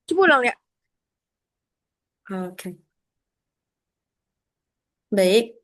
Coba ulang ya. Oke, baik.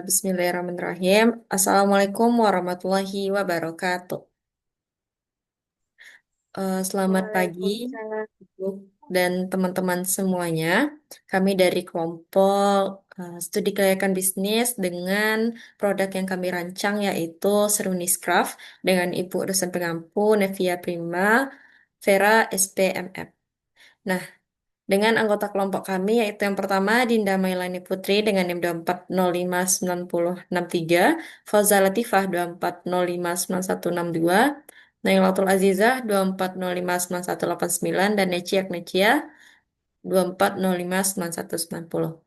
Bismillahirrahmanirrahim. Assalamualaikum warahmatullahi wabarakatuh. Selamat pagi, Waalaikumsalam. Ibu dan teman-teman semuanya. Kami dari kelompok studi kelayakan bisnis dengan produk yang kami rancang yaitu Seruniscraft dengan Ibu dosen pengampu Nevia Prima Vera SPMM. Nah, dengan anggota kelompok kami yaitu yang pertama Dinda Mailani Putri dengan NIM 24059063, Fauza Latifah 24059162, Nailatul Azizah 24059189 dan Neci Agnecia 24059190.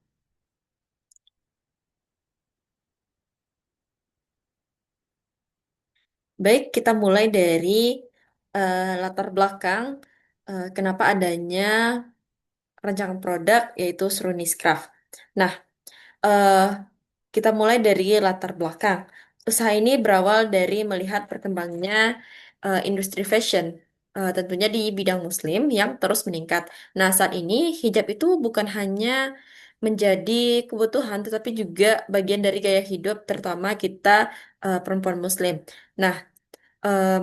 Baik, kita mulai dari latar belakang kenapa adanya rancangan produk yaitu Sruniscraft. Nah, eh, kita mulai dari latar belakang. Usaha ini berawal dari melihat berkembangnya industri fashion, tentunya di bidang muslim yang terus meningkat. Nah, saat ini hijab itu bukan hanya menjadi kebutuhan, tetapi juga bagian dari gaya hidup, terutama kita perempuan muslim. Nah,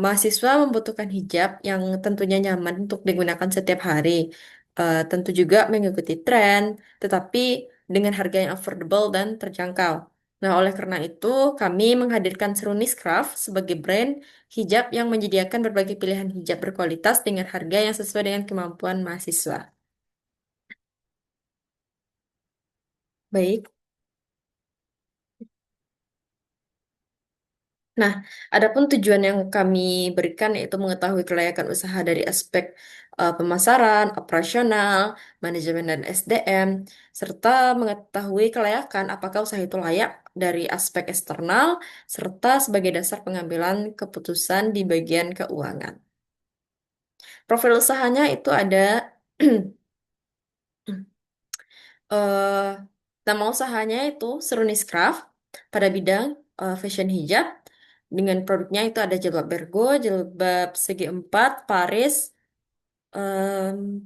mahasiswa membutuhkan hijab yang tentunya nyaman untuk digunakan setiap hari. Tentu juga mengikuti tren, tetapi dengan harga yang affordable dan terjangkau. Nah, oleh karena itu, kami menghadirkan Serunis Craft sebagai brand hijab yang menyediakan berbagai pilihan hijab berkualitas dengan harga yang sesuai dengan kemampuan mahasiswa. Baik. Nah, adapun tujuan yang kami berikan yaitu mengetahui kelayakan usaha dari aspek pemasaran, operasional, manajemen dan SDM, serta mengetahui kelayakan apakah usaha itu layak dari aspek eksternal, serta sebagai dasar pengambilan keputusan di bagian keuangan. Profil usahanya itu ada eh, nama usahanya itu Serunis Craft pada bidang fashion hijab. Dengan produknya itu ada jilbab bergo, jilbab segi empat, Paris,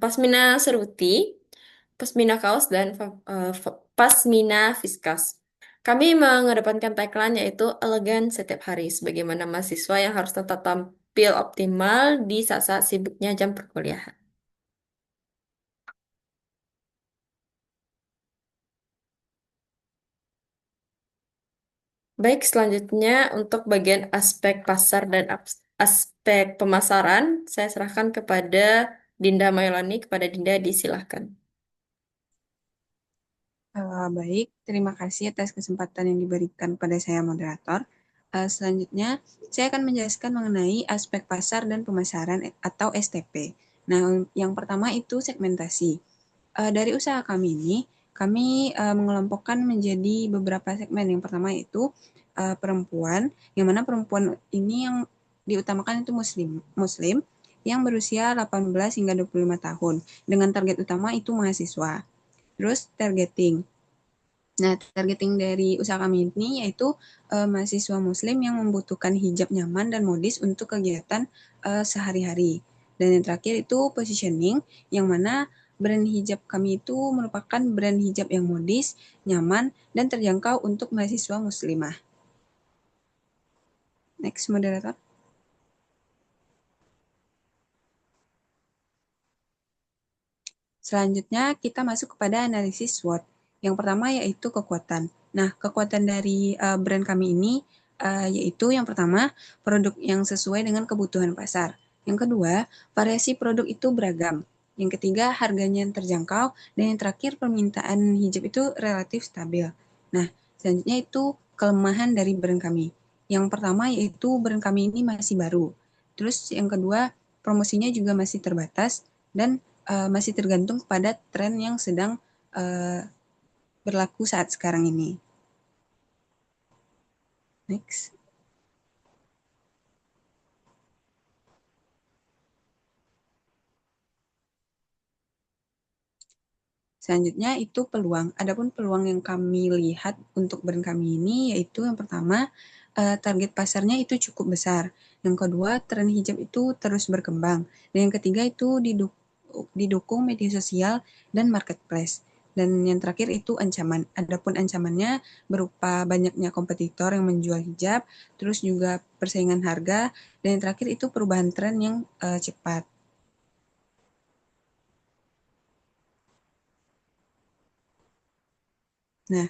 pasmina seruti, pasmina kaos, dan pasmina viskas. Kami mengedepankan tagline yaitu elegan setiap hari, sebagaimana mahasiswa yang harus tetap tampil optimal di saat-saat sibuknya jam perkuliahan. Baik, selanjutnya untuk bagian aspek pasar dan aspek pemasaran, saya serahkan kepada Dinda Mailani. Kepada Dinda, disilahkan. Baik, terima kasih atas kesempatan yang diberikan pada saya moderator. Selanjutnya, saya akan menjelaskan mengenai aspek pasar dan pemasaran atau STP. Nah, yang pertama itu segmentasi. Dari usaha kami ini, kami mengelompokkan menjadi beberapa segmen. Yang pertama itu perempuan, yang mana perempuan ini yang diutamakan itu muslim yang berusia 18 hingga 25 tahun. Dengan target utama itu mahasiswa. Terus targeting. Nah, targeting dari usaha kami ini yaitu mahasiswa muslim yang membutuhkan hijab nyaman dan modis untuk kegiatan sehari-hari. Dan yang terakhir itu positioning, yang mana brand hijab kami itu merupakan brand hijab yang modis, nyaman, dan terjangkau untuk mahasiswa muslimah. Next, moderator. Selanjutnya, kita masuk kepada analisis SWOT. Yang pertama yaitu kekuatan. Nah, kekuatan dari brand kami ini yaitu yang pertama, produk yang sesuai dengan kebutuhan pasar. Yang kedua, variasi produk itu beragam. Yang ketiga, harganya yang terjangkau. Dan yang terakhir, permintaan hijab itu relatif stabil. Nah, selanjutnya itu kelemahan dari brand kami. Yang pertama yaitu brand kami ini masih baru. Terus yang kedua, promosinya juga masih terbatas dan masih tergantung pada tren yang sedang uh, berlaku saat sekarang ini. Next. Selanjutnya itu peluang. Adapun peluang yang kami lihat untuk brand kami ini yaitu yang pertama target pasarnya itu cukup besar. Yang kedua tren hijab itu terus berkembang. Dan yang ketiga itu didukung media sosial dan marketplace. Dan yang terakhir itu ancaman. Adapun ancamannya berupa banyaknya kompetitor yang menjual hijab, terus juga persaingan harga, dan yang terakhir itu perubahan tren yang cepat. Nah,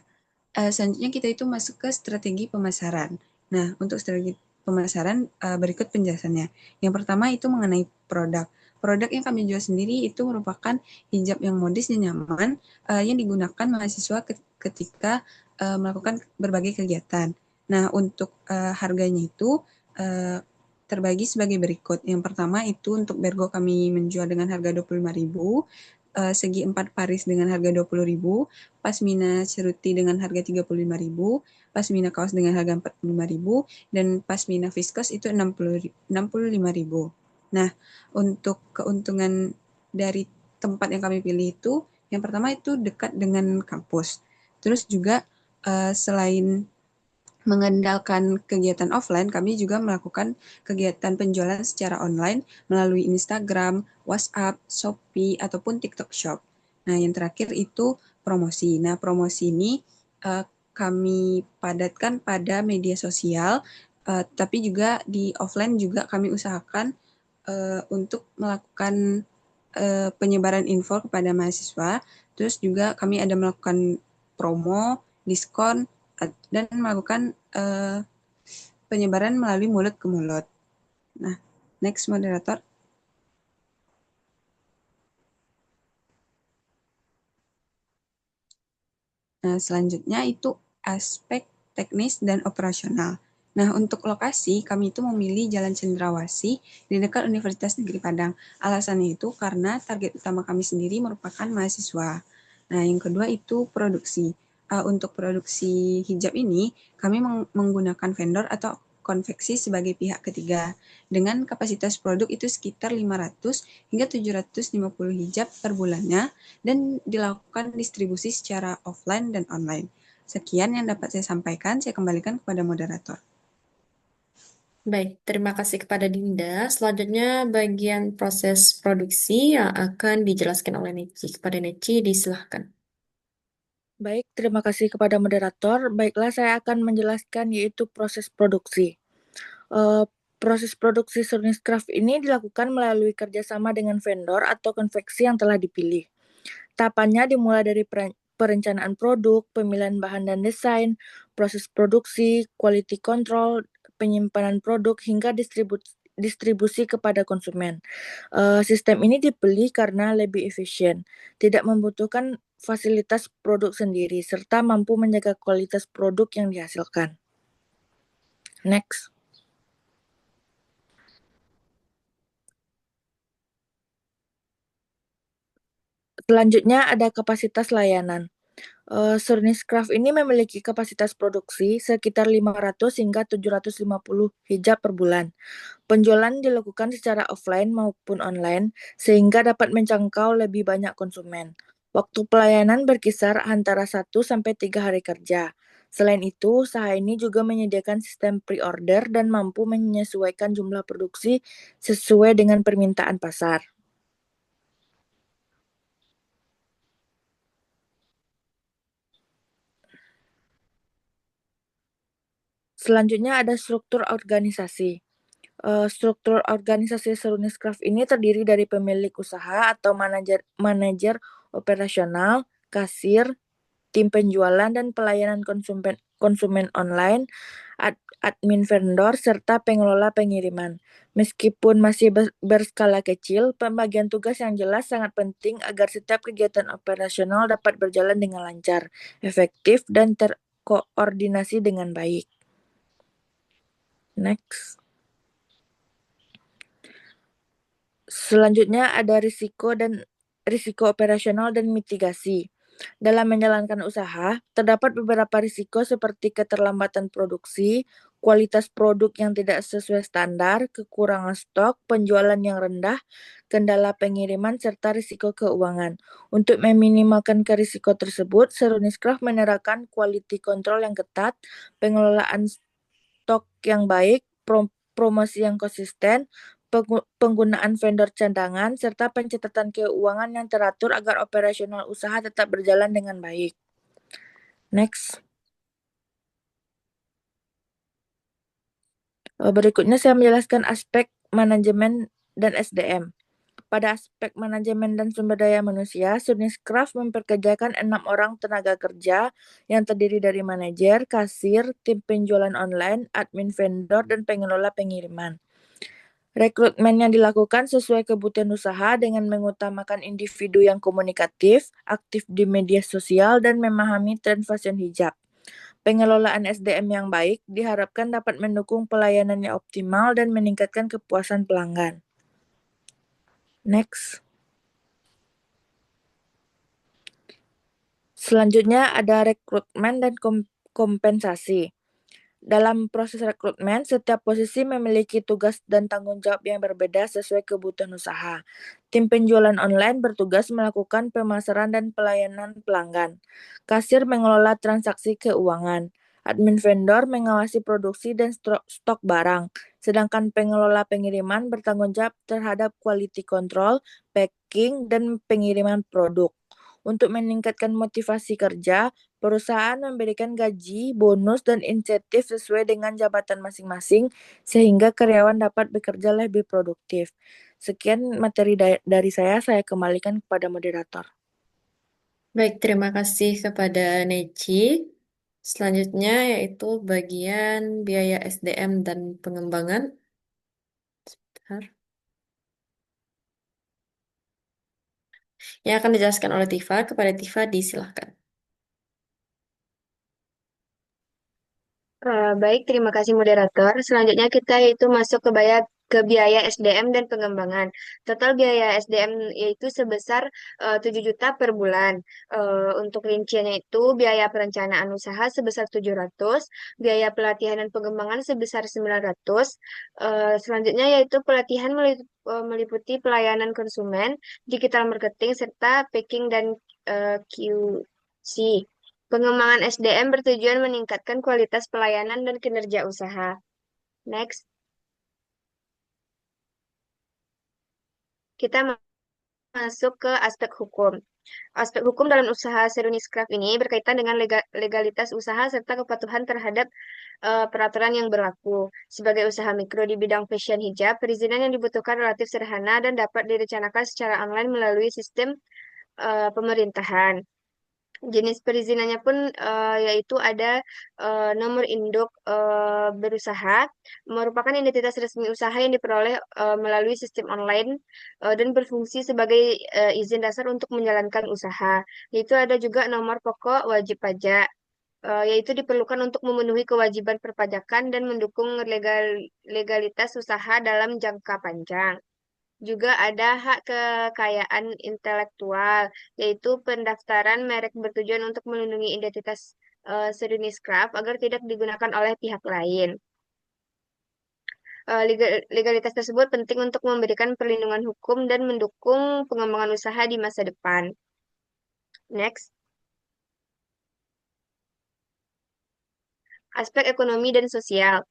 selanjutnya kita itu masuk ke strategi pemasaran. Nah, untuk strategi pemasaran berikut penjelasannya. Yang pertama itu mengenai produk. Produk yang kami jual sendiri itu merupakan hijab yang modis dan nyaman yang digunakan mahasiswa ketika melakukan berbagai kegiatan. Nah, untuk harganya itu uh, terbagi sebagai berikut. Yang pertama itu untuk Bergo kami menjual dengan harga 25.000, segi 4 Paris dengan harga 20.000, pasmina ceruti dengan harga 35.000, pasmina kaos dengan harga 45.000, dan pasmina viscose itu 65.000. Nah, untuk keuntungan dari tempat yang kami pilih itu, yang pertama itu dekat dengan kampus. Terus juga selain mengandalkan kegiatan offline, kami juga melakukan kegiatan penjualan secara online melalui Instagram, WhatsApp, Shopee, ataupun TikTok Shop. Nah, yang terakhir itu promosi. Nah, promosi ini uh, kami padatkan pada media sosial, tapi juga di offline juga kami usahakan untuk melakukan penyebaran info kepada mahasiswa. Terus juga kami ada melakukan promo, diskon, dan melakukan penyebaran melalui mulut ke mulut. Nah, next moderator. Nah, selanjutnya itu aspek teknis dan operasional. Nah, untuk lokasi, kami itu memilih Jalan Cendrawasih di dekat Universitas Negeri Padang. Alasannya itu karena target utama kami sendiri merupakan mahasiswa. Nah, yang kedua itu produksi. Untuk produksi hijab ini, kami menggunakan vendor atau konveksi sebagai pihak ketiga. Dengan kapasitas produk itu sekitar 500 hingga 750 hijab per bulannya dan dilakukan distribusi secara offline dan online. Sekian yang dapat saya sampaikan, saya kembalikan kepada moderator. Baik, terima kasih kepada Dinda. Selanjutnya bagian proses produksi yang akan dijelaskan oleh Neci. Kepada Neci, disilahkan. Baik, terima kasih kepada moderator. Baiklah, saya akan menjelaskan yaitu proses produksi. Eh, Proses produksi Surnis Craft ini dilakukan melalui kerjasama dengan vendor atau konveksi yang telah dipilih. Tahapannya dimulai dari perencanaan produk, pemilihan bahan dan desain, proses produksi, quality control, penyimpanan produk, hingga distribusi kepada konsumen. Sistem ini dipilih karena lebih efisien, tidak membutuhkan fasilitas produk sendiri, serta mampu menjaga kualitas produk yang dihasilkan. Next. Selanjutnya ada kapasitas layanan. Surnis Craft ini memiliki kapasitas produksi sekitar 500 hingga 750 hijab per bulan. Penjualan dilakukan secara offline maupun online sehingga dapat menjangkau lebih banyak konsumen. Waktu pelayanan berkisar antara 1 sampai 3 hari kerja. Selain itu, usaha ini juga menyediakan sistem pre-order dan mampu menyesuaikan jumlah produksi sesuai dengan permintaan pasar. Selanjutnya ada struktur organisasi. Struktur organisasi Serunis Craft ini terdiri dari pemilik usaha atau manajer operasional, kasir, tim penjualan dan pelayanan konsumen online, admin vendor, serta pengelola pengiriman. Meskipun masih berskala kecil, pembagian tugas yang jelas sangat penting agar setiap kegiatan operasional dapat berjalan dengan lancar, efektif, dan terkoordinasi dengan baik. Next. Selanjutnya ada risiko operasional dan mitigasi. Dalam menjalankan usaha, terdapat beberapa risiko seperti keterlambatan produksi, kualitas produk yang tidak sesuai standar, kekurangan stok, penjualan yang rendah, kendala pengiriman, serta risiko keuangan. Untuk meminimalkan risiko tersebut, Seruniscraft menerapkan quality control yang ketat, pengelolaan stok yang baik, promosi yang konsisten, penggunaan vendor cadangan, serta pencatatan keuangan yang teratur agar operasional usaha tetap berjalan dengan baik. Next. Berikutnya saya menjelaskan aspek manajemen dan SDM. Pada aspek manajemen dan sumber daya manusia, Suniscraft memperkerjakan 6 orang tenaga kerja yang terdiri dari manajer, kasir, tim penjualan online, admin vendor, dan pengelola pengiriman. Rekrutmen yang dilakukan sesuai kebutuhan usaha dengan mengutamakan individu yang komunikatif, aktif di media sosial, dan memahami tren fashion hijab. Pengelolaan SDM yang baik diharapkan dapat mendukung pelayanan yang optimal dan meningkatkan kepuasan pelanggan. Next. Selanjutnya ada rekrutmen dan kompensasi. Dalam proses rekrutmen, setiap posisi memiliki tugas dan tanggung jawab yang berbeda sesuai kebutuhan usaha. Tim penjualan online bertugas melakukan pemasaran dan pelayanan pelanggan. Kasir mengelola transaksi keuangan. Admin vendor mengawasi produksi dan stok barang. Sedangkan pengelola pengiriman bertanggung jawab terhadap quality control, packing, dan pengiriman produk. Untuk meningkatkan motivasi kerja, perusahaan memberikan gaji, bonus, dan insentif sesuai dengan jabatan masing-masing sehingga karyawan dapat bekerja lebih produktif. Sekian materi dari saya kembalikan kepada moderator. Baik, terima kasih kepada Neci. Selanjutnya yaitu bagian biaya SDM dan pengembangan. Sebentar. Yang akan dijelaskan oleh Tifa. Kepada Tifa, disilahkan. Baik, terima kasih moderator. Selanjutnya kita yaitu masuk ke biaya SDM dan pengembangan. Total biaya SDM yaitu sebesar 7 juta per bulan. Untuk rinciannya itu biaya perencanaan usaha sebesar 700, biaya pelatihan dan pengembangan sebesar 900. Selanjutnya yaitu pelatihan meliputi pelayanan konsumen, digital marketing, serta packing dan QC. Pengembangan SDM bertujuan meningkatkan kualitas pelayanan dan kinerja usaha. Next, kita masuk ke aspek hukum. Aspek hukum dalam usaha Seruniscraft ini berkaitan dengan legalitas usaha serta kepatuhan terhadap peraturan yang berlaku. Sebagai usaha mikro di bidang fashion hijab, perizinan yang dibutuhkan relatif sederhana dan dapat direncanakan secara online melalui sistem pemerintahan. Jenis perizinannya pun yaitu ada nomor induk berusaha, merupakan identitas resmi usaha yang diperoleh melalui sistem online dan berfungsi sebagai izin dasar untuk menjalankan usaha. Yaitu ada juga nomor pokok wajib pajak, yaitu diperlukan untuk memenuhi kewajiban perpajakan dan mendukung legalitas usaha dalam jangka panjang. Juga ada hak kekayaan intelektual, yaitu pendaftaran merek bertujuan untuk melindungi identitas Seruniscraft agar tidak digunakan oleh pihak lain. Legalitas tersebut penting untuk memberikan perlindungan hukum dan mendukung pengembangan usaha di masa depan. Next, aspek ekonomi dan sosial.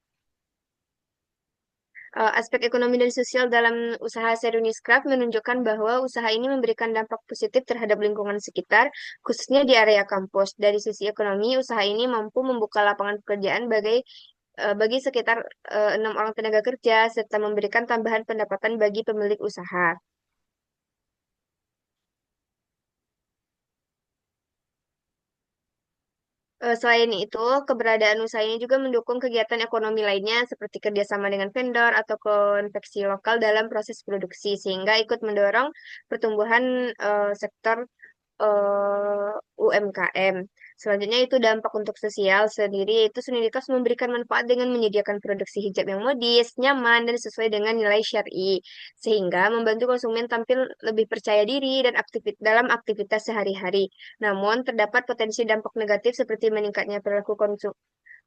Aspek ekonomi dan sosial dalam usaha Seruniscraft menunjukkan bahwa usaha ini memberikan dampak positif terhadap lingkungan sekitar, khususnya di area kampus. Dari sisi ekonomi, usaha ini mampu membuka lapangan pekerjaan bagi sekitar 6 orang tenaga kerja, serta memberikan tambahan pendapatan bagi pemilik usaha. Selain itu, keberadaan usaha ini juga mendukung kegiatan ekonomi lainnya seperti kerjasama dengan vendor atau konveksi lokal dalam proses produksi, sehingga ikut mendorong pertumbuhan sektor UMKM. Selanjutnya itu dampak untuk sosial sendiri, yaitu Suniditas memberikan manfaat dengan menyediakan produksi hijab yang modis, nyaman, dan sesuai dengan nilai syar'i, sehingga membantu konsumen tampil lebih percaya diri dan dalam aktivitas sehari-hari. Namun, terdapat potensi dampak negatif seperti meningkatnya perilaku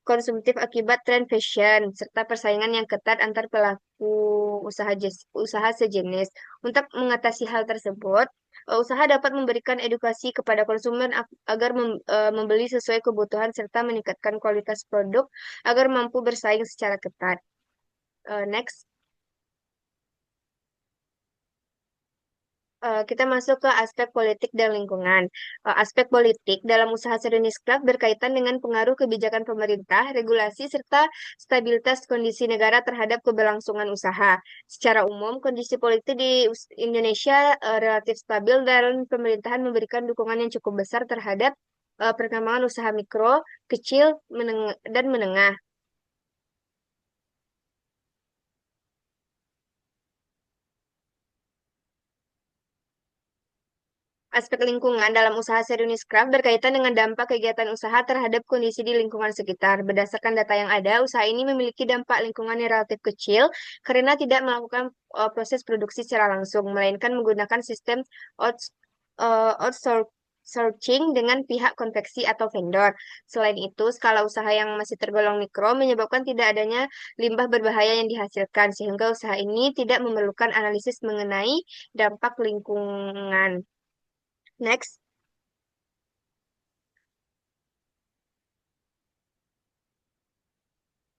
konsumtif akibat tren fashion, serta persaingan yang ketat antar pelaku usaha sejenis. Untuk mengatasi hal tersebut, usaha dapat memberikan edukasi kepada konsumen agar membeli sesuai kebutuhan serta meningkatkan kualitas produk agar mampu bersaing secara ketat. Next. Kita masuk ke aspek politik dan lingkungan. Aspek politik dalam usaha sejenis klub berkaitan dengan pengaruh kebijakan pemerintah, regulasi, serta stabilitas kondisi negara terhadap keberlangsungan usaha. Secara umum, kondisi politik di Indonesia relatif stabil dan pemerintahan memberikan dukungan yang cukup besar terhadap perkembangan usaha mikro, kecil, dan menengah. Aspek lingkungan dalam usaha Serionis Craft berkaitan dengan dampak kegiatan usaha terhadap kondisi di lingkungan sekitar. Berdasarkan data yang ada, usaha ini memiliki dampak lingkungan yang relatif kecil karena tidak melakukan proses produksi secara langsung, melainkan menggunakan sistem outsourcing dengan pihak konveksi atau vendor. Selain itu, skala usaha yang masih tergolong mikro menyebabkan tidak adanya limbah berbahaya yang dihasilkan, sehingga usaha ini tidak memerlukan analisis mengenai dampak lingkungan. Next,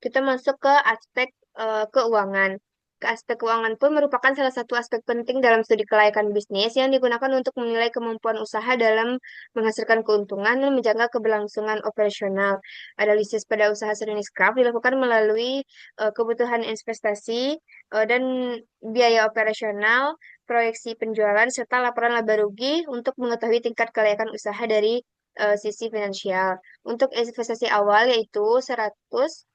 kita masuk ke aspek keuangan. Ke aspek keuangan pun merupakan salah satu aspek penting dalam studi kelayakan bisnis yang digunakan untuk menilai kemampuan usaha dalam menghasilkan keuntungan dan menjaga keberlangsungan operasional. Analisis pada usaha sejenis craft dilakukan melalui kebutuhan investasi dan biaya operasional, proyeksi penjualan, serta laporan laba rugi untuk mengetahui tingkat kelayakan usaha dari sisi finansial. Untuk investasi awal yaitu 174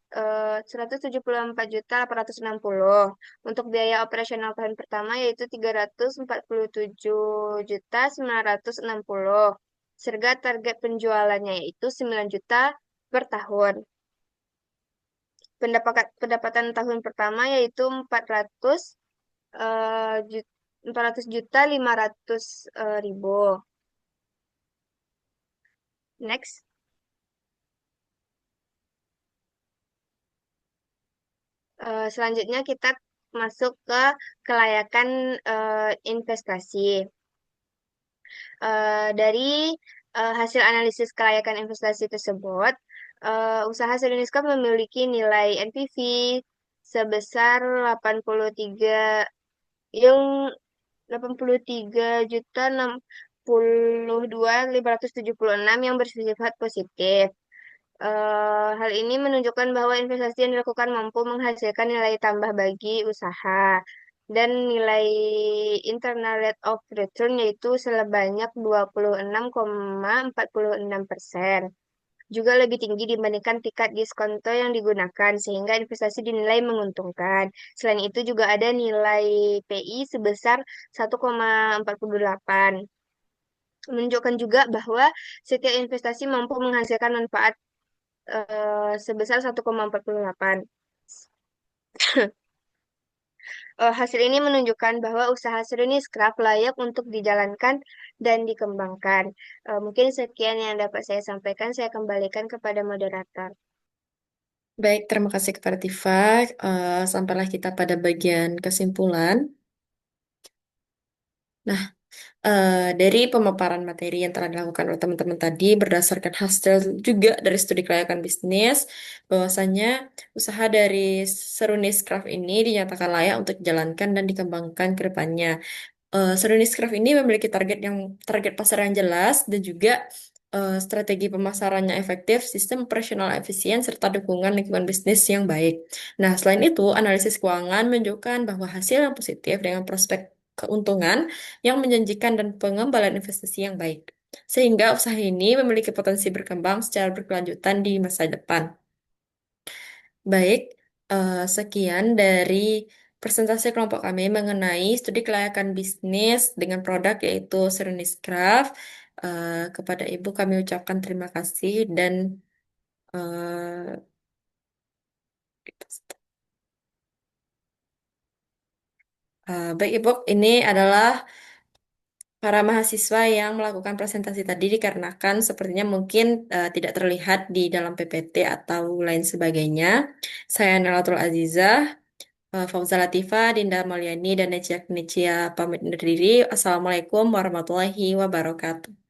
174.860. Untuk biaya operasional tahun pertama yaitu 347.960. Serga target penjualannya yaitu 9 juta per tahun. Pendapatan tahun pertama yaitu 400 juta 500 ribu. Next. Selanjutnya kita masuk ke kelayakan investasi. Dari hasil analisis kelayakan investasi tersebut, usaha Sedoniskap memiliki nilai NPV sebesar 83 yang 83.062.576 yang bersifat positif. Hal ini menunjukkan bahwa investasi yang dilakukan mampu menghasilkan nilai tambah bagi usaha dan nilai internal rate of return yaitu sebanyak 26,46%. Juga lebih tinggi dibandingkan tingkat diskonto yang digunakan sehingga investasi dinilai menguntungkan. Selain itu juga ada nilai PI sebesar 1,48. Menunjukkan juga bahwa setiap investasi mampu menghasilkan manfaat sebesar 1,48. Hasil ini menunjukkan bahwa usaha Seruni Scrap layak untuk dijalankan dan dikembangkan. Mungkin sekian yang dapat saya sampaikan. Saya kembalikan kepada moderator. Baik, terima kasih kepada Tifa. Sampailah kita pada bagian kesimpulan. Nah, dari pemaparan materi yang telah dilakukan oleh teman-teman tadi berdasarkan hasil juga dari studi kelayakan bisnis, bahwasanya usaha dari Serunis Craft ini dinyatakan layak untuk dijalankan dan dikembangkan ke depannya. Serunis Craft ini memiliki target pasar yang jelas dan juga strategi pemasarannya efektif, sistem operasional efisien, serta dukungan lingkungan bisnis yang baik. Nah, selain itu, analisis keuangan menunjukkan bahwa hasil yang positif dengan prospek keuntungan yang menjanjikan dan pengembalian investasi yang baik. Sehingga usaha ini memiliki potensi berkembang secara berkelanjutan di masa depan. Baik, sekian dari presentasi kelompok kami mengenai studi kelayakan bisnis dengan produk yaitu Serunis Craft. Kepada Ibu kami ucapkan terima kasih dan eh, baik Ibu, ini adalah para mahasiswa yang melakukan presentasi tadi dikarenakan sepertinya mungkin tidak terlihat di dalam PPT atau lain sebagainya. Saya Nalatul Azizah, Fauza Latifah, Dinda Malyani, dan Necia Knicia pamit undur diri. Assalamualaikum warahmatullahi wabarakatuh.